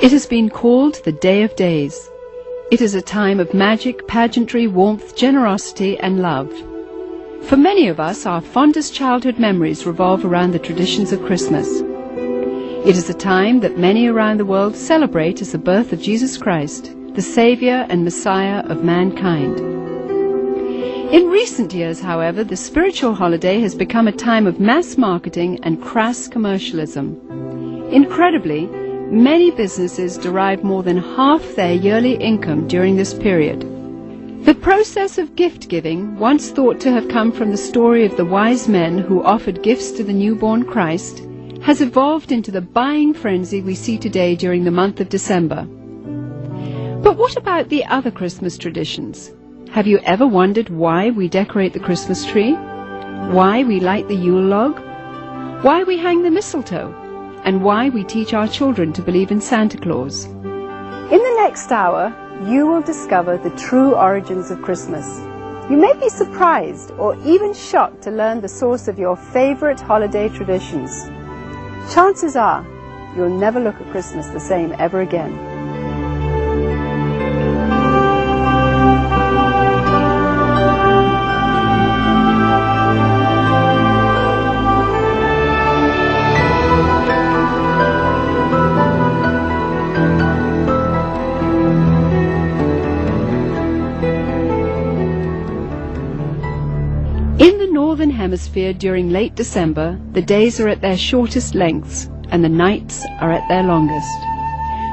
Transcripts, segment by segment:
It has been called the Day of Days. It is a time of magic, pageantry, warmth, generosity and love. For many of us, our fondest childhood memories revolve around the traditions of Christmas. It is a time that many around the world celebrate as the birth of Jesus Christ, the Saviour and Messiah of mankind. In recent years, however, the spiritual holiday has become a time of mass marketing and crass commercialism. Incredibly, many businesses derive more than half their yearly income during this period. The process of gift-giving, once thought to have come from the story of the wise men who offered gifts to the newborn Christ, has evolved into the buying frenzy we see today during the month of December. But what about the other Christmas traditions? Have you ever wondered why we decorate the Christmas tree? Why we light the Yule log? Why we hang the mistletoe? And why we teach our children to believe in Santa Claus? In the next hour, you will discover the true origins of Christmas. You may be surprised or even shocked to learn the source of your favorite holiday traditions. Chances are, you'll never look at Christmas the same ever again. In the Northern Hemisphere during late December, the days are at their shortest lengths and the nights are at their longest.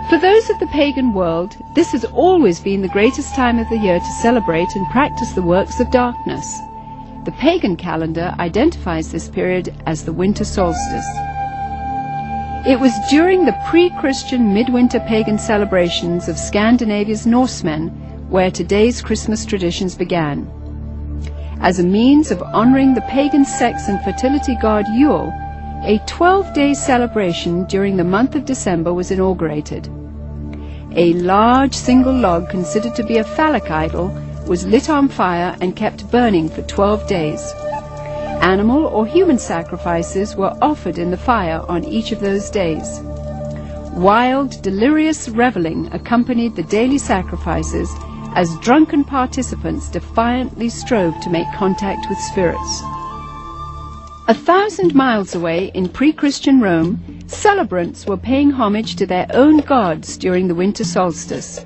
For those of the pagan world, this has always been the greatest time of the year to celebrate and practice the works of darkness. The pagan calendar identifies this period as the winter solstice. It was during the pre-Christian midwinter pagan celebrations of Scandinavia's Norsemen where today's Christmas traditions began. As a means of honoring the pagan sex and fertility god Yule, a 12-day celebration during the month of December was inaugurated. A large single log considered to be a phallic idol was lit on fire and kept burning for 12 days. Animal or human sacrifices were offered in the fire on each of those days. Wild, delirious reveling accompanied the daily sacrifices as drunken participants defiantly strove to make contact with spirits. 1,000 miles away in pre-Christian Rome, celebrants were paying homage to their own gods during the winter solstice.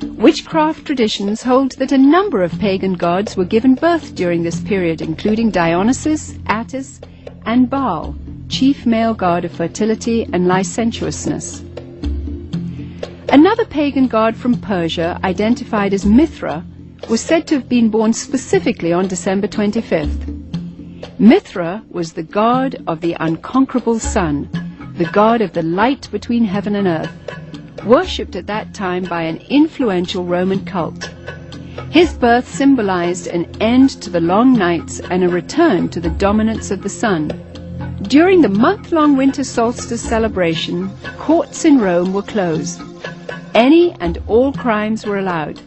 Witchcraft traditions hold that a number of pagan gods were given birth during this period, including Dionysus, Attis, and Baal, chief male god of fertility and licentiousness. Another pagan god from Persia, identified as Mithra, was said to have been born specifically on December 25th. Mithra was the god of the unconquerable sun, the god of the light between heaven and earth, worshipped at that time by an influential Roman cult. His birth symbolized an end to the long nights and a return to the dominance of the sun. During the month-long winter solstice celebration, courts in Rome were closed. Any and all crimes were allowed.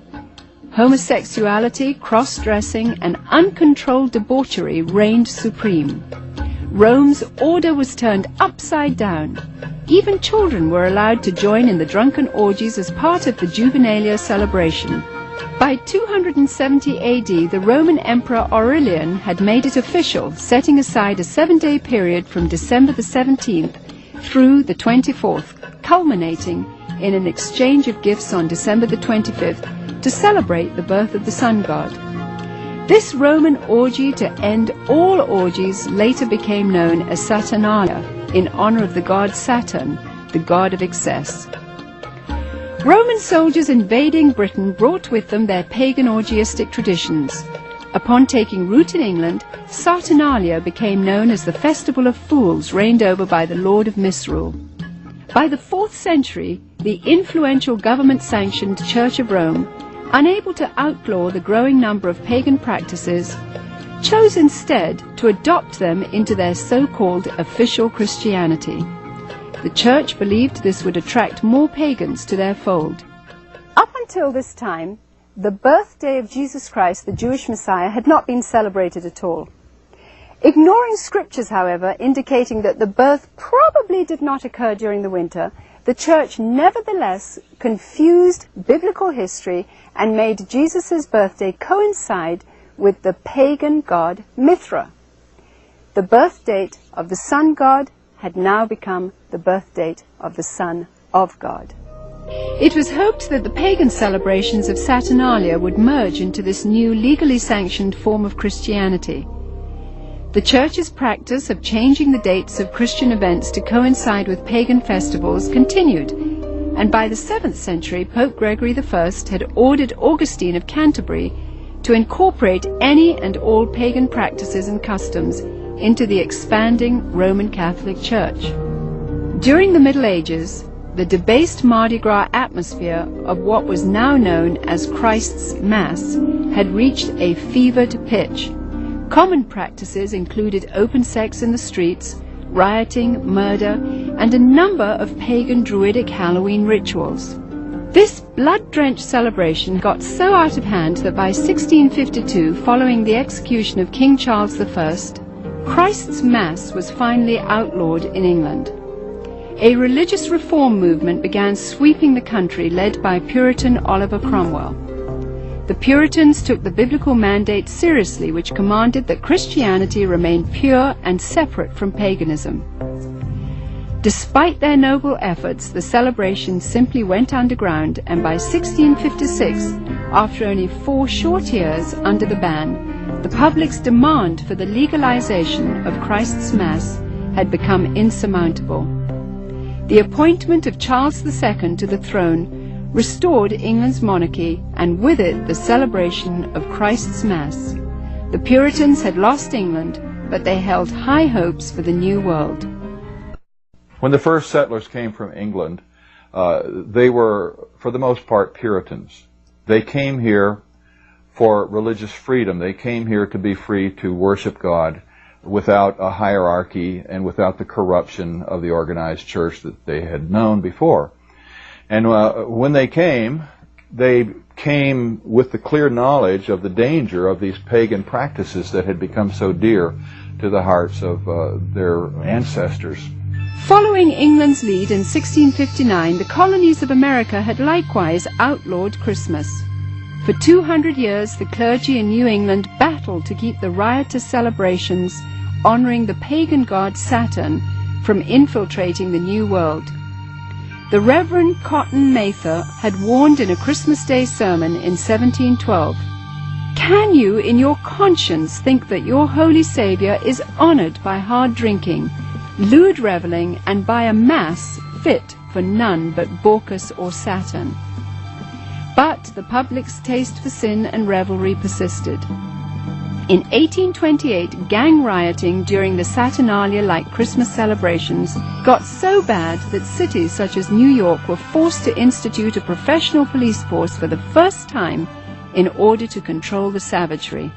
Homosexuality, cross-dressing, and uncontrolled debauchery reigned supreme. Rome's order was turned upside down. Even children were allowed to join in the drunken orgies as part of the Juvenalia celebration. By 270 AD, the Roman Emperor Aurelian had made it official, setting aside a 7-day period from December the 17th through the 24th, culminating in an exchange of gifts on December the 25th to celebrate the birth of the sun god. This Roman orgy to end all orgies later became known as Saturnalia, in honor of the god Saturn, the god of excess. Roman soldiers invading Britain brought with them their pagan orgiastic traditions. Upon taking root in England, Saturnalia became known as the Festival of Fools, reigned over by the Lord of Misrule. By the 4th century, the influential government-sanctioned Church of Rome, unable to outlaw the growing number of pagan practices, chose instead to adopt them into their so-called official Christianity. The Church believed this would attract more pagans to their fold. Up until this time, the birthday of Jesus Christ, the Jewish Messiah, had not been celebrated at all. Ignoring scriptures, however, indicating that the birth probably did not occur during the winter, the church nevertheless confused biblical history and made Jesus' birthday coincide with the pagan god Mithra. The birth date of the sun god had now become the birth date of the Son of God. It was hoped that the pagan celebrations of Saturnalia would merge into this new legally sanctioned form of Christianity. The Church's practice of changing the dates of Christian events to coincide with pagan festivals continued, and by the 7th century Pope Gregory I had ordered Augustine of Canterbury to incorporate any and all pagan practices and customs into the expanding Roman Catholic Church. During the Middle Ages, the debased Mardi Gras atmosphere of what was now known as Christ's Mass had reached a fevered pitch. Common practices included open sex in the streets, rioting, murder, and a number of pagan druidic Halloween rituals. This blood-drenched celebration got so out of hand that by 1652, following the execution of King Charles I, Christ's Mass was finally outlawed in England. A religious reform movement began sweeping the country, led by Puritan Oliver Cromwell. The Puritans took the biblical mandate seriously, which commanded that Christianity remain pure and separate from paganism. Despite their noble efforts, the celebration simply went underground, and by 1656, after only 4 short years under the ban, the public's demand for the legalization of Christ's Mass had become insurmountable. The appointment of Charles II to the throne restored England's monarchy, and with it the celebration of Christ's Mass. The Puritans had lost England, but they held high hopes for the New World. When the first settlers came from England, they were, for the most part, Puritans. They came here for religious freedom. They came here to be free to worship God without a hierarchy and without the corruption of the organized church that they had known before. And when they came with the clear knowledge of the danger of these pagan practices that had become so dear to the hearts of their ancestors. Following England's lead in 1659, the colonies of America had likewise outlawed Christmas. For 200 years, the clergy in New England battled to keep the riotous celebrations honoring the pagan god Saturn from infiltrating the New World. The Reverend Cotton Mather had warned in a Christmas Day sermon in 1712, "Can you in your conscience think that your Holy Saviour is honoured by hard drinking, lewd revelling, and by a mass fit for none but Bacchus or Saturn?" But the public's taste for sin and revelry persisted. In 1828, gang rioting during the Saturnalia-like Christmas celebrations got so bad that cities such as New York were forced to institute a professional police force for the first time in order to control the savagery.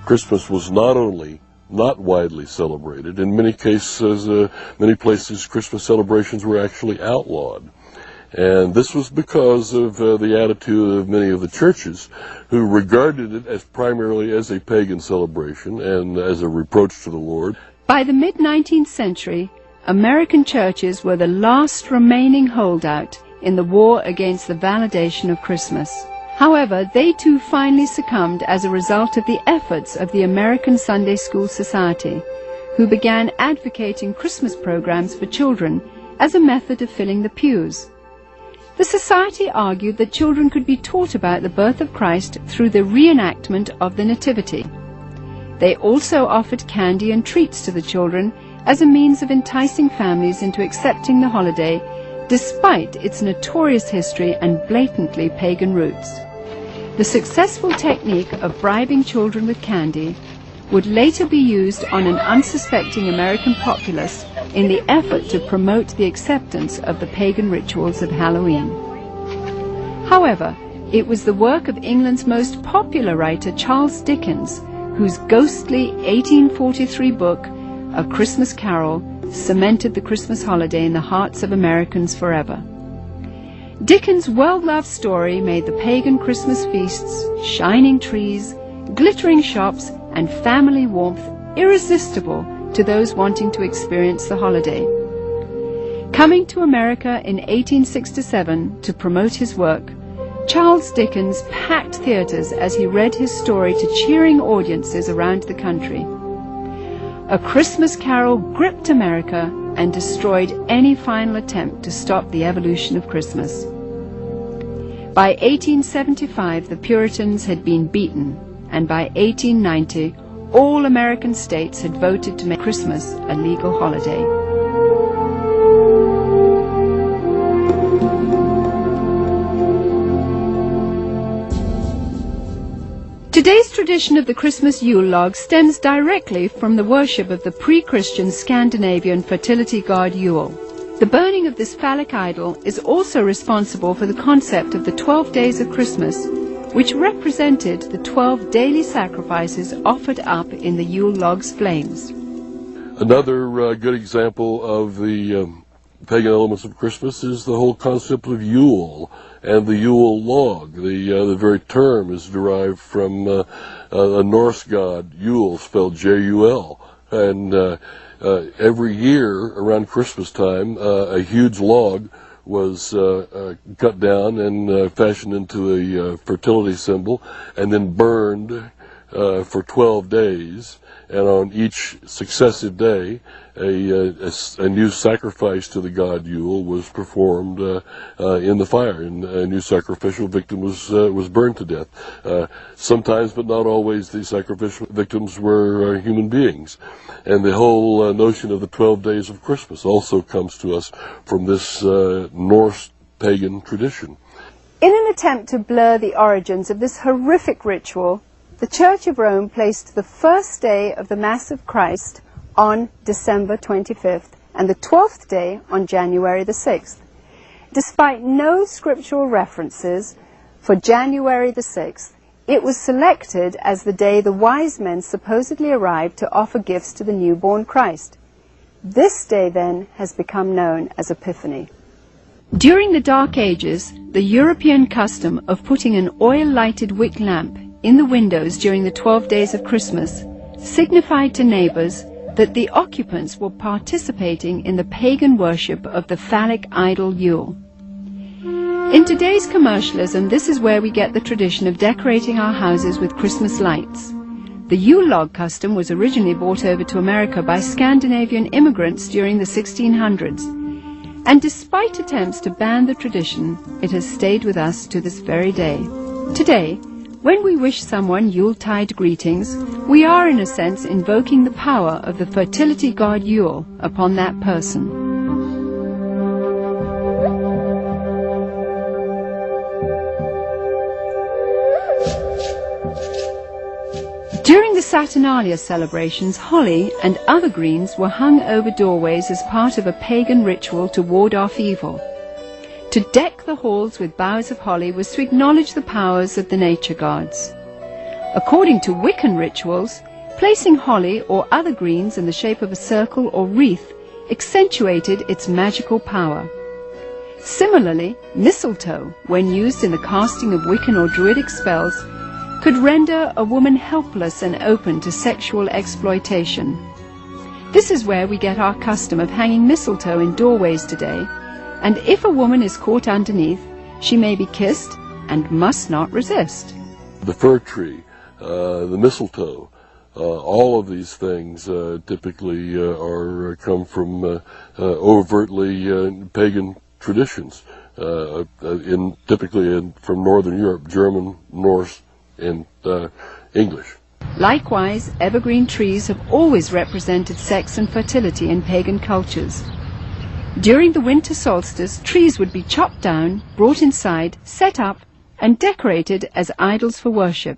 Christmas was not only not widely celebrated, in many cases, many places Christmas celebrations were actually outlawed. And this was because of the attitude of many of the churches who regarded it as primarily as a pagan celebration and as a reproach to the Lord. By the mid-19th century, American churches were the last remaining holdout in the war against the validation of Christmas. However, they too finally succumbed as a result of the efforts of the American Sunday School Society, who began advocating Christmas programs for children as a method of filling the pews. The Society argued that children could be taught about the birth of Christ through the reenactment of the Nativity. They also offered candy and treats to the children as a means of enticing families into accepting the holiday, despite its notorious history and blatantly pagan roots. The successful technique of bribing children with candy would later be used on an unsuspecting American populace in the effort to promote the acceptance of the pagan rituals of Halloween. However, it was the work of England's most popular writer, Charles Dickens, whose ghostly 1843 book, A Christmas Carol, cemented the Christmas holiday in the hearts of Americans forever. Dickens' well-loved story made the pagan Christmas feasts, shining trees, glittering shops, and family warmth irresistible to those wanting to experience the holiday. Coming to America in 1867 to promote his work, Charles Dickens packed theaters as he read his story to cheering audiences around the country. A Christmas Carol gripped America and destroyed any final attempt to stop the evolution of Christmas. By 1875, the Puritans had been beaten, and by 1890, all American states had voted to make Christmas a legal holiday. Today's tradition of the Christmas Yule log stems directly from the worship of the pre-Christian Scandinavian fertility god Yule. The burning of this phallic idol is also responsible for the concept of the 12 days of Christmas, which represented the 12 daily sacrifices offered up in the Yule log's flames. Another good example of the pagan elements of Christmas is the whole concept of Yule and the Yule log. The very term is derived from a Norse god, Yule, spelled J-U-L. And every year around Christmas time, a huge log was cut down and fashioned into a fertility symbol and then burned for 12 days. And on each successive day, a new sacrifice to the god Yule was performed in the fire, and a new sacrificial victim was burned to death. Sometimes, but not always, the sacrificial victims were human beings. And the whole notion of the 12 days of Christmas also comes to us from this Norse pagan tradition. In an attempt to blur the origins of this horrific ritual, the Church of Rome placed the first day of the Mass of Christ on December 25th and the 12th day on January the 6th. Despite no scriptural references for January the 6th, it was selected as the day the wise men supposedly arrived to offer gifts to the newborn Christ. This day then has become known as Epiphany. During the Dark Ages, the European custom of putting an oil-lighted wick lamp in the windows during the 12 days of Christmas signified to neighbors that the occupants were participating in the pagan worship of the phallic idol Yule. In today's commercialism, this is where we get the tradition of decorating our houses with Christmas lights. The Yule log custom was originally brought over to America by Scandinavian immigrants during the 1600s, and despite attempts to ban the tradition, it has stayed with us to this very day. Today, when we wish someone Yuletide greetings, we are in a sense invoking the power of the fertility god Yule upon that person. During the Saturnalia celebrations, holly and other greens were hung over doorways as part of a pagan ritual to ward off evil. To deck the halls with boughs of holly was to acknowledge the powers of the nature gods. According to Wiccan rituals, placing holly or other greens in the shape of a circle or wreath accentuated its magical power. Similarly, mistletoe, when used in the casting of Wiccan or Druidic spells, could render a woman helpless and open to sexual exploitation. This is where we get our custom of hanging mistletoe in doorways today, and if a woman is caught underneath, she may be kissed and must not resist. The fir tree, the mistletoe, all of these things typically come from overtly pagan traditions, typically from Northern Europe, German, Norse, and English. Likewise, evergreen trees have always represented sex and fertility in pagan cultures. During the winter solstice, trees would be chopped down, brought inside, set up, and decorated as idols for worship.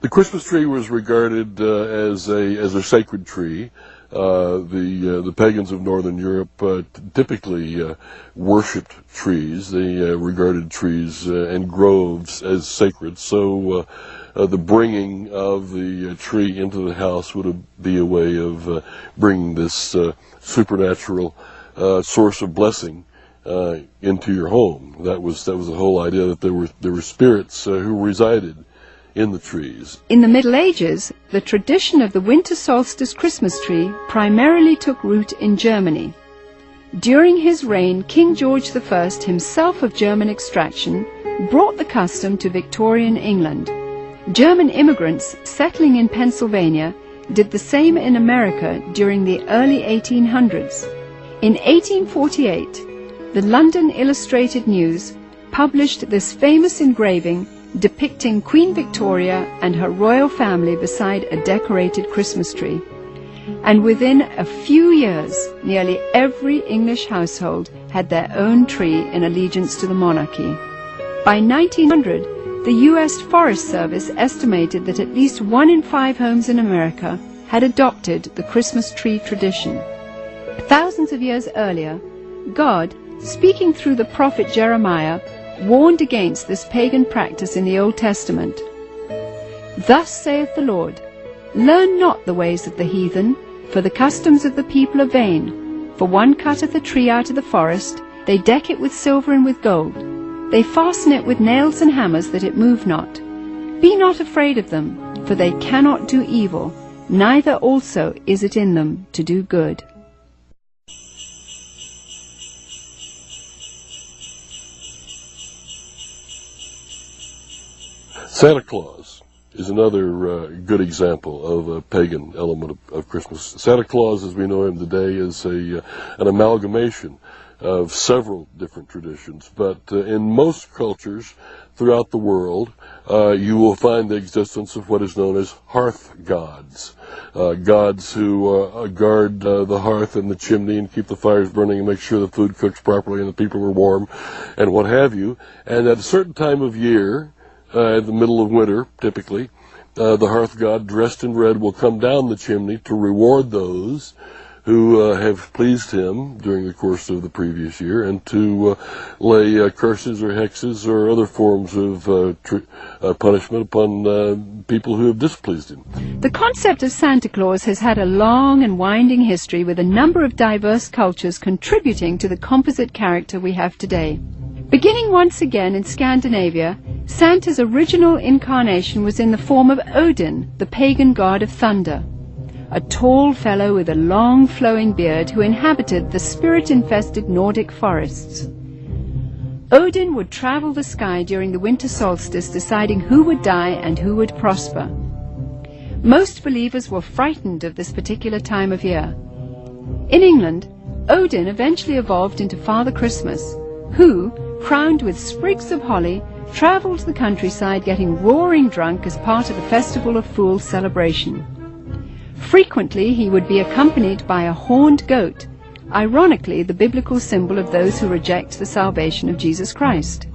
The Christmas tree was regarded as a sacred tree. The pagans of Northern Europe typically worshipped trees. They regarded trees and groves as sacred. So the bringing of the tree into the house would be a way of bringing this supernatural source of blessing into your home. That was the whole idea, that there were spirits who resided in the trees. In the Middle Ages, the tradition of the winter solstice Christmas tree primarily took root in Germany. During his reign, King George I, himself of German extraction, brought the custom to Victorian England. German immigrants settling in Pennsylvania did the same in America during the early 1800s. In 1848, the London Illustrated News published this famous engraving depicting Queen Victoria and her royal family beside a decorated Christmas tree. And within a few years, nearly every English household had their own tree in allegiance to the monarchy. By 1900, the U.S. Forest Service estimated that at least 1 in 5 homes in America had adopted the Christmas tree tradition. Thousands of years earlier, God, speaking through the prophet Jeremiah, warned against this pagan practice in the Old Testament. Thus saith the Lord, learn not the ways of the heathen, for the customs of the people are vain. For one cutteth a tree out of the forest, they deck it with silver and with gold. They fasten it with nails and hammers that it move not. Be not afraid of them, for they cannot do evil, neither also is it in them to do good. Santa Claus is another good example of a pagan element of Christmas. Santa Claus, as we know him today, is an amalgamation of several different traditions, but in most cultures throughout the world, you will find the existence of what is known as hearth gods. Gods who guard the hearth and the chimney and keep the fires burning and make sure the food cooks properly and the people are warm and what have you. And at a certain time of year, at the middle of winter, typically, the hearth god dressed in red will come down the chimney to reward those who have pleased him during the course of the previous year, and to lay curses or hexes or other forms of punishment upon people who have displeased him. The concept of Santa Claus has had a long and winding history, with a number of diverse cultures contributing to the composite character we have today. Beginning once again in Scandinavia, Santa's original incarnation was in the form of Odin, the pagan god of thunder, a tall fellow with a long flowing beard who inhabited the spirit-infested Nordic forests. Odin would travel the sky during the winter solstice, deciding who would die and who would prosper. Most believers were frightened of this particular time of year. In England, Odin eventually evolved into Father Christmas, who, crowned with sprigs of holly, travelled the countryside getting roaring drunk as part of the Festival of Fools celebration. Frequently he would be accompanied by a horned goat, ironically the biblical symbol of those who reject the salvation of Jesus Christ.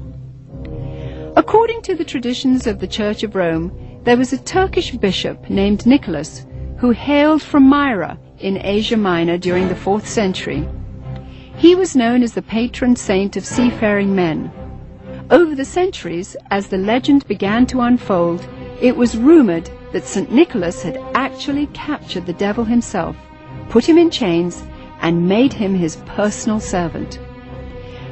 According to the traditions of the Church of Rome, there was a Turkish bishop named Nicholas who hailed from Myra in Asia Minor during the 4th century. He was known as the patron saint of seafaring men. Over the centuries, as the legend began to unfold, it was rumored that St. Nicholas had actually captured the devil himself, put him in chains, and made him his personal servant.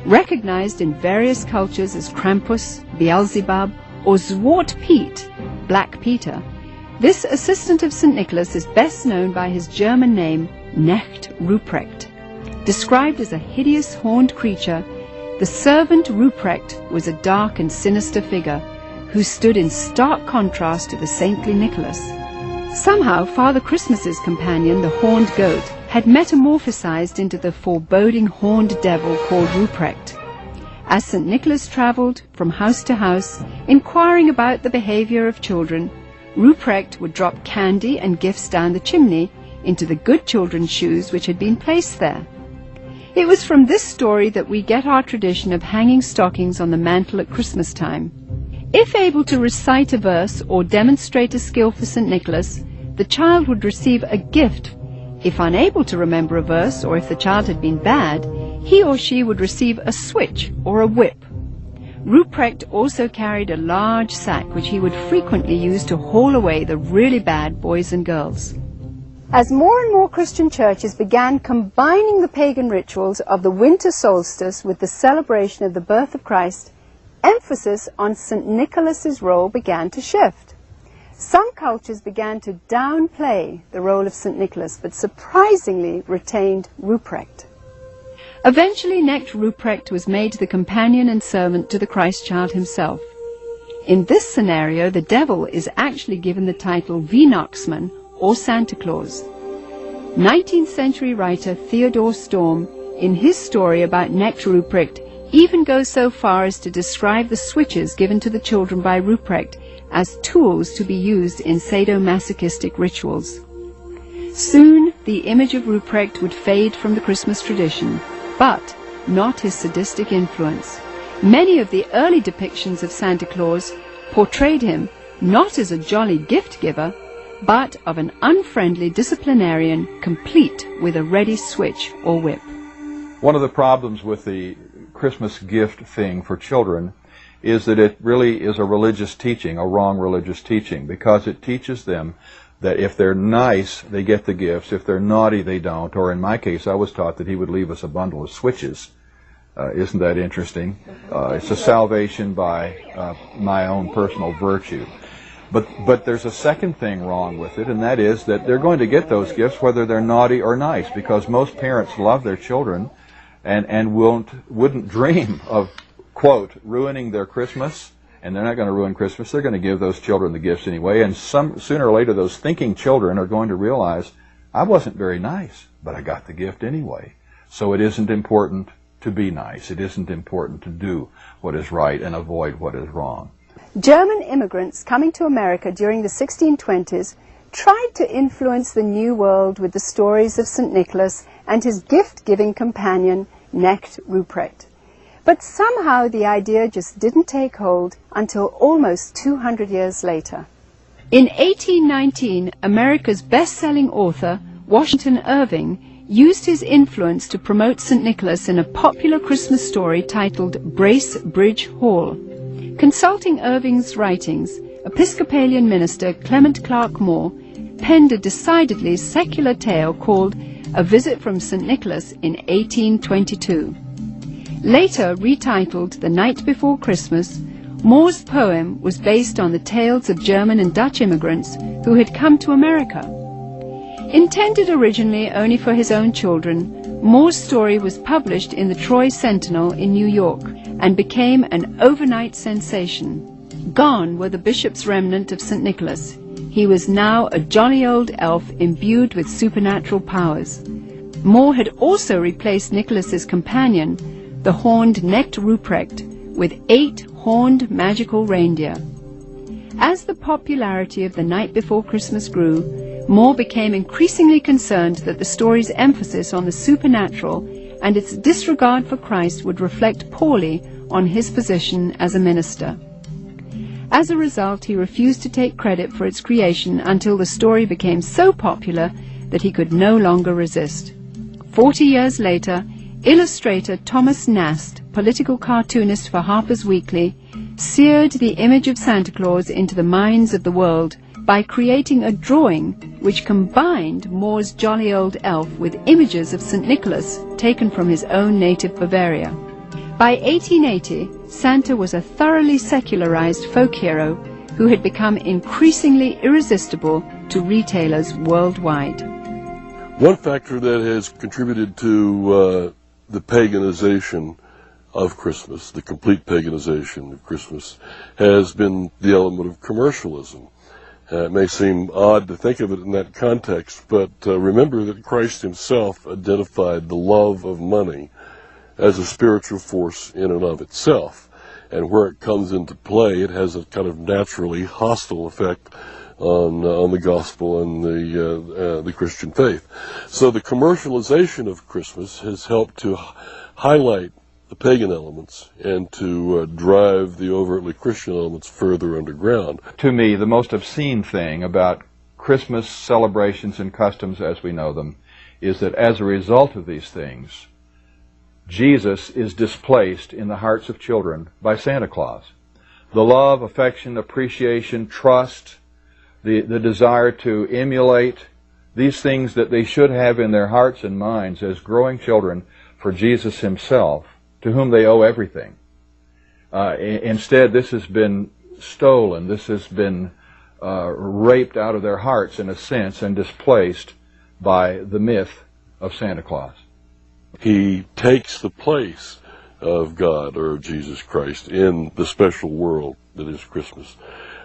Recognized in various cultures as Krampus, Beelzebub, or Zwart Piet, Black Peter, this assistant of St. Nicholas is best known by his German name, Knecht Ruprecht. Described as a hideous horned creature, the servant Ruprecht was a dark and sinister figure who stood in stark contrast to the saintly Nicholas. Somehow Father Christmas's companion, the horned goat, had metamorphosized into the foreboding horned devil called Ruprecht. As St. Nicholas traveled from house to house, inquiring about the behavior of children, Ruprecht would drop candy and gifts down the chimney into the good children's shoes which had been placed there. It was from this story that we get our tradition of hanging stockings on the mantle at Christmas time. If able to recite a verse or demonstrate a skill for St. Nicholas, the child would receive a gift. If unable to remember a verse, or if the child had been bad, he or she would receive a switch or a whip. Ruprecht also carried a large sack which he would frequently use to haul away the really bad boys and girls. As more and more Christian churches began combining the pagan rituals of the winter solstice with the celebration of the birth of Christ, emphasis on St. Nicholas's role began to shift. Some cultures began to downplay the role of St. Nicholas, but surprisingly retained Ruprecht. Eventually, Knecht Ruprecht was made the companion and servant to the Christ child himself. In this scenario, the devil is actually given the title Weihnachtsmann, or Santa Claus. 19th century writer Theodor Storm, in his story about Knecht Ruprecht, even goes so far as to describe the switches given to the children by Ruprecht as tools to be used in sadomasochistic rituals. Soon, the image of Ruprecht would fade from the Christmas tradition, but not his sadistic influence. Many of the early depictions of Santa Claus portrayed him not as a jolly gift giver, but of an unfriendly disciplinarian complete with a ready switch or whip. One of the problems with the Christmas gift thing for children is that it really is a religious teaching, a wrong religious teaching, because it teaches them that if they're nice, they get the gifts. If they're naughty, they don't. Or in my case, I was taught that he would leave us a bundle of switches. Isn't that interesting? It's a salvation by my own personal virtue. But there's a second thing wrong with it, and that is that they're going to get those gifts whether they're naughty or nice, because most parents love their children and wouldn't dream of, quote, ruining their Christmas. And they're not going to ruin Christmas. They're going to give those children the gifts anyway. And sooner or later, those thinking children are going to realize, I wasn't very nice, but I got the gift anyway. So it isn't important to be nice. It isn't important to do what is right and avoid what is wrong. German immigrants coming to America during the 1620s tried to influence the New World with the stories of St. Nicholas and his gift-giving companion, Knecht Ruprecht. But somehow the idea just didn't take hold until almost 200 years later. In 1819, America's best-selling author, Washington Irving, used his influence to promote St. Nicholas in a popular Christmas story titled Bracebridge Hall. Consulting Irving's writings, Episcopalian minister Clement Clark Moore penned a decidedly secular tale called A Visit from St. Nicholas in 1822. Later retitled The Night Before Christmas, Moore's poem was based on the tales of German and Dutch immigrants who had come to America. Intended originally only for his own children, Moore's story was published in the Troy Sentinel in New York and became an overnight sensation. Gone were the bishop's remnant of St. Nicholas. He was now a jolly old elf imbued with supernatural powers. Moore had also replaced Nicholas's companion, the horned Knecht Ruprecht, with 8 horned magical reindeer. As the popularity of The Night Before Christmas grew, Moore became increasingly concerned that the story's emphasis on the supernatural and its disregard for Christ would reflect poorly on his position as a minister. As a result, he refused to take credit for its creation until the story became so popular that he could no longer resist. 40 years later, illustrator Thomas Nast, political cartoonist for Harper's Weekly, seared the image of Santa Claus into the minds of the world by creating a drawing which combined Moore's jolly old elf with images of St. Nicholas taken from his own native Bavaria. By 1880, Santa was a thoroughly secularized folk hero who had become increasingly irresistible to retailers worldwide. One factor that has contributed to the paganization of Christmas, the complete paganization of Christmas, has been the element of commercialism. It may seem odd to think of it in that context, but remember that Christ himself identified the love of money as a spiritual force in and of itself. And where it comes into play, it has a kind of naturally hostile effect on the gospel and the Christian faith. So the commercialization of Christmas has helped to highlight the pagan elements and to drive the overtly Christian elements further underground. To me, the most obscene thing about Christmas celebrations and customs as we know them is that as a result of these things, Jesus is displaced in the hearts of children by Santa Claus. The love, affection, appreciation, trust, the desire to emulate, these things that they should have in their hearts and minds as growing children for Jesus himself, to whom they owe everything. Instead, this has been stolen, this has been raped out of their hearts in a sense and displaced by the myth of Santa Claus. He takes the place of God or of Jesus Christ in the special world that is Christmas.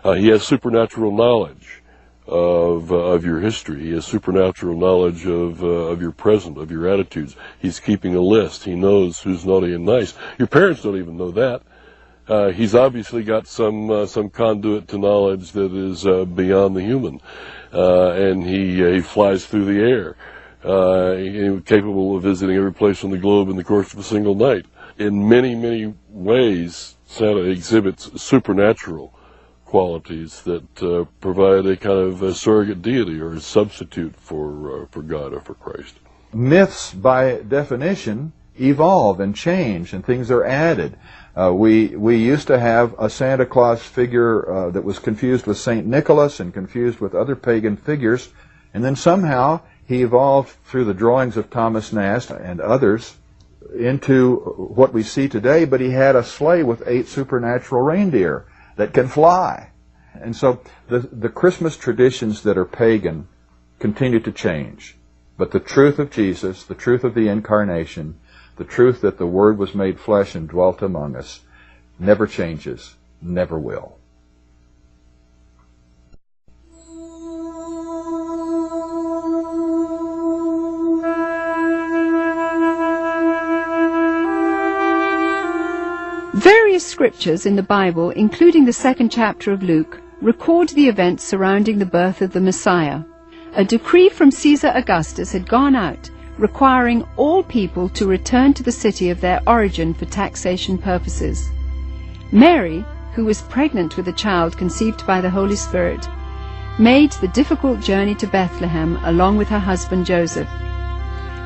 He has supernatural knowledge of your history. He has supernatural knowledge of your present, of your attitudes. He's keeping a list. He knows who's naughty and nice. Your parents don't even know that. He's obviously got some conduit to knowledge that is beyond the human, and he flies through the air, capable of visiting every place on the globe in the course of a single night. In many, many ways, Santa exhibits supernatural qualities that provide a kind of a surrogate deity or a substitute for God or for Christ. Myths, by definition, evolve and change, and things are added. We used to have a Santa Claus figure that was confused with St. Nicholas and confused with other pagan figures, and then somehow he evolved through the drawings of Thomas Nast and others into what we see today, but he had a sleigh with 8 supernatural reindeer that can fly. And so the Christmas traditions that are pagan continue to change. But the truth of Jesus, the truth of the Incarnation, the truth that the Word was made flesh and dwelt among us, never changes, never will. Various scriptures in the Bible, including the 2nd chapter of Luke, record the events surrounding the birth of the Messiah. A decree from Caesar Augustus had gone out, requiring all people to return to the city of their origin for taxation purposes. Mary, who was pregnant with a child conceived by the Holy Spirit, made the difficult journey to Bethlehem along with her husband Joseph.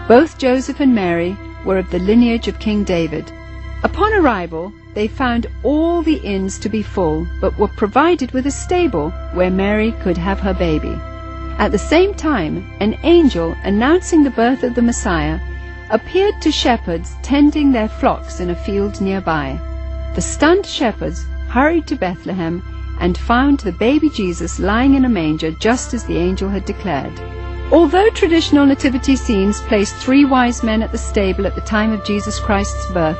Both Joseph and Mary were of the lineage of King David. Upon arrival, they found all the inns to be full, but were provided with a stable where Mary could have her baby. At the same time, an angel announcing the birth of the Messiah appeared to shepherds tending their flocks in a field nearby. The stunned shepherds hurried to Bethlehem and found the baby Jesus lying in a manger just as the angel had declared. Although traditional nativity scenes placed 3 wise men at the stable at the time of Jesus Christ's birth,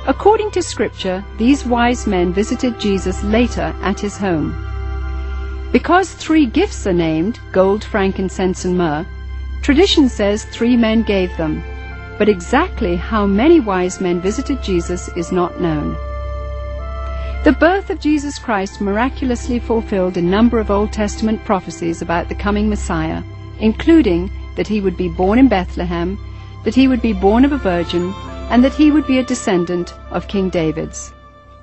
according to Scripture, these wise men visited Jesus later at his home. Because 3 gifts are named, gold, frankincense, and myrrh, tradition says 3 men gave them, but exactly how many wise men visited Jesus is not known. The birth of Jesus Christ miraculously fulfilled a number of Old Testament prophecies about the coming Messiah, including that he would be born in Bethlehem, that he would be born of a virgin, and that he would be a descendant of King David's.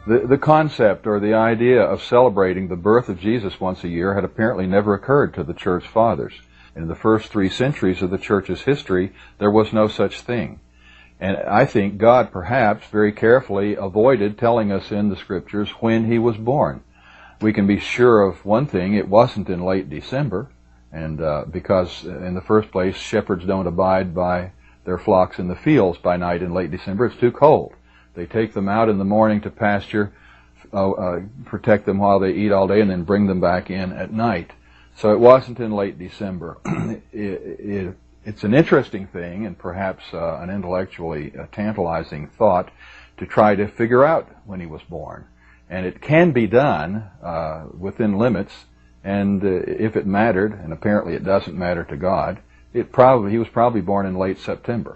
The concept or the idea of celebrating the birth of Jesus once a year had apparently never occurred to the Church Fathers. In the first 3 centuries of the Church's history, there was no such thing. And I think God perhaps very carefully avoided telling us in the Scriptures when he was born. We can be sure of one thing: it wasn't in late December, and because in the first place, shepherds don't abide by their flocks in the fields by night in late December. It's too cold. They take them out in the morning to pasture, protect them while they eat all day, and then bring them back in at night. So it wasn't in late December. It's an interesting thing, and perhaps an intellectually tantalizing thought, to try to figure out when he was born. And it can be done within limits, and if it mattered, and apparently it doesn't matter to God, he was probably born in late September.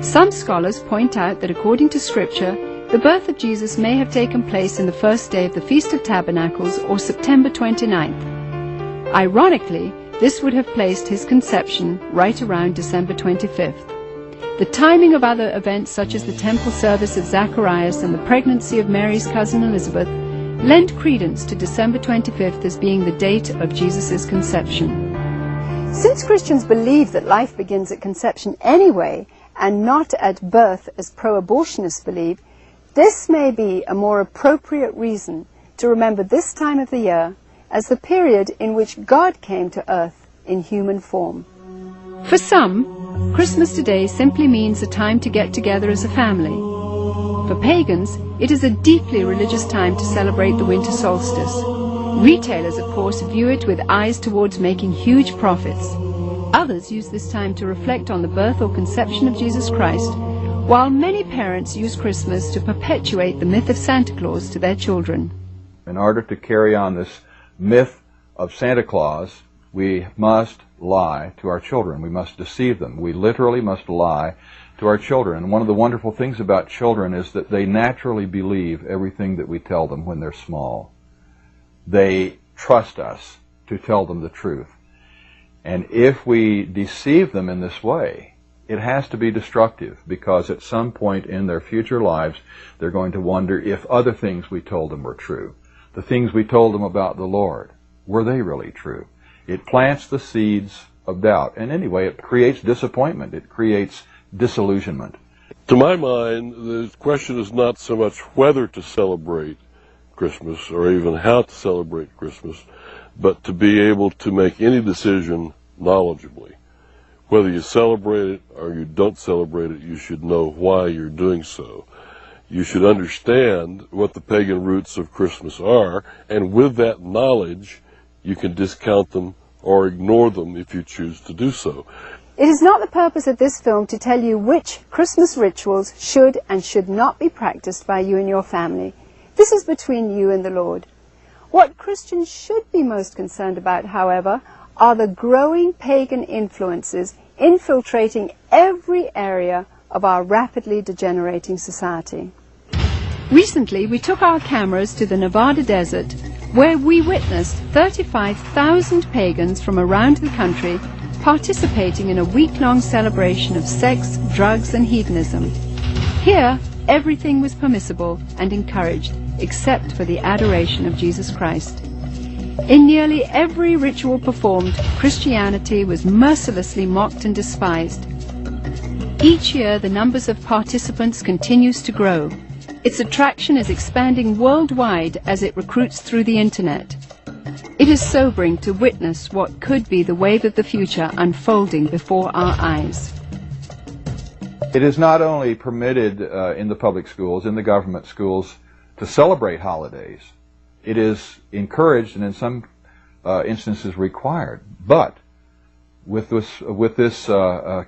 Some scholars point out that according to Scripture, the birth of Jesus may have taken place in the first day of the Feast of Tabernacles, or September 29th. Ironically, this would have placed his conception right around December 25th. The timing of other events such as the temple service of Zacharias and the pregnancy of Mary's cousin Elizabeth lend credence to December 25th as being the date of Jesus' conception. Since Christians believe that life begins at conception anyway, and not at birth as pro-abortionists believe, this may be a more appropriate reason to remember this time of the year as the period in which God came to earth in human form. For some, Christmas today simply means a time to get together as a family. For pagans, it is a deeply religious time to celebrate the winter solstice. Retailers, of course, view it with eyes towards making huge profits. Others use this time to reflect on the birth or conception of Jesus Christ while many parents use Christmas to perpetuate the myth of Santa Claus to their children. In order to carry on this myth of Santa Claus, we must lie to our children. We must deceive them. We literally must lie to our children. And one of the wonderful things about children is that they naturally believe everything that we tell them when they're small. They trust us to tell them the truth. And if we deceive them in this way, it has to be destructive, because at some point in their future lives, they're going to wonder if other things we told them were true. The things we told them about the Lord, were they really true? It plants the seeds of doubt. And anyway, it creates disappointment. It creates disillusionment. To my mind, the question is not so much whether to celebrate Christmas or even how to celebrate Christmas, but to be able to make any decision knowledgeably. Whether you celebrate it or you don't celebrate it, you should know why you're doing so. You should understand what the pagan roots of Christmas are, and with that knowledge, you can discount them or ignore them if you choose to do so. It is not the purpose of this film to tell you which Christmas rituals should and should not be practiced by you and your family. This is between you and the Lord. What Christians should be most concerned about, however, are the growing pagan influences infiltrating every area of our rapidly degenerating society. Recently, we took our cameras to the Nevada desert, where we witnessed 35,000 pagans from around the country participating in a week-long celebration of sex, drugs, and hedonism. Here, everything was permissible and encouraged, except for the adoration of Jesus Christ. In nearly every ritual performed, Christianity was mercilessly mocked and despised. Each year, the numbers of participants continues to grow. Its attraction is expanding worldwide as it recruits through the internet. It is sobering to witness what could be the wave of the future unfolding before our eyes. It is not only permitted in the public schools, in the government schools, to celebrate holidays. It is encouraged and in some instances required. But with this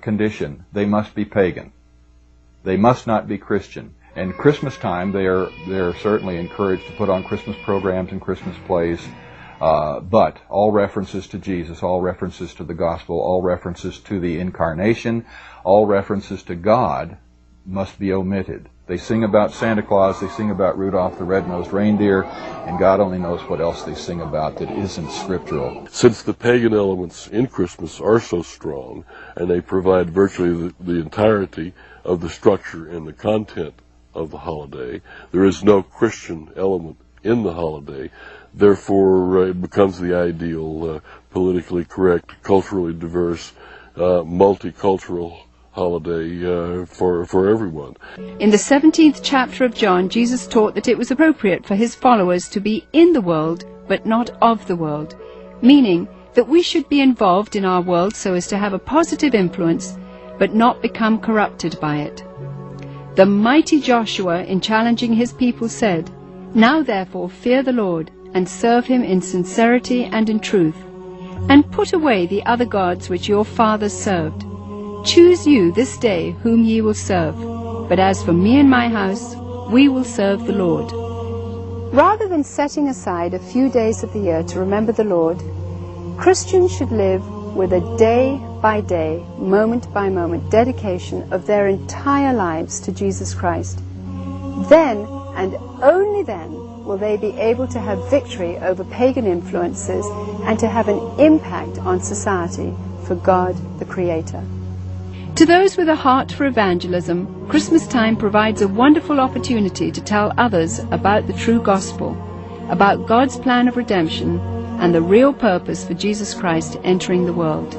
condition, they must be pagan. They must not be Christian. And Christmas time, they are certainly encouraged to put on Christmas programs and Christmas plays. But all references to Jesus, all references to the gospel, all references to the incarnation, all references to God must be omitted. They sing about Santa Claus, they sing about Rudolph the Red-Nosed Reindeer, and God only knows what else they sing about that isn't scriptural. Since the pagan elements in Christmas are so strong, and they provide virtually the entirety of the structure and the content of the holiday, there is no Christian element in the holiday. Therefore, it becomes the ideal, politically correct, culturally diverse, multicultural holiday for everyone. In the 17th chapter of John, Jesus taught that it was appropriate for his followers to be in the world, but not of the world, meaning that we should be involved in our world so as to have a positive influence, but not become corrupted by it. The mighty Joshua, in challenging his people, said, "Now therefore fear the Lord, and serve him in sincerity and in truth, and put away the other gods which your fathers served. Choose you this day whom ye will serve, but as for me and my house, we will serve the Lord." Rather than setting aside a few days of the year to remember the Lord, Christians should live with a day-by-day, moment-by-moment dedication of their entire lives to Jesus Christ. Then, and only then, will they be able to have victory over pagan influences and to have an impact on society for God the Creator. To those with a heart for evangelism, Christmas time provides a wonderful opportunity to tell others about the true gospel, about God's plan of redemption, and the real purpose for Jesus Christ entering the world.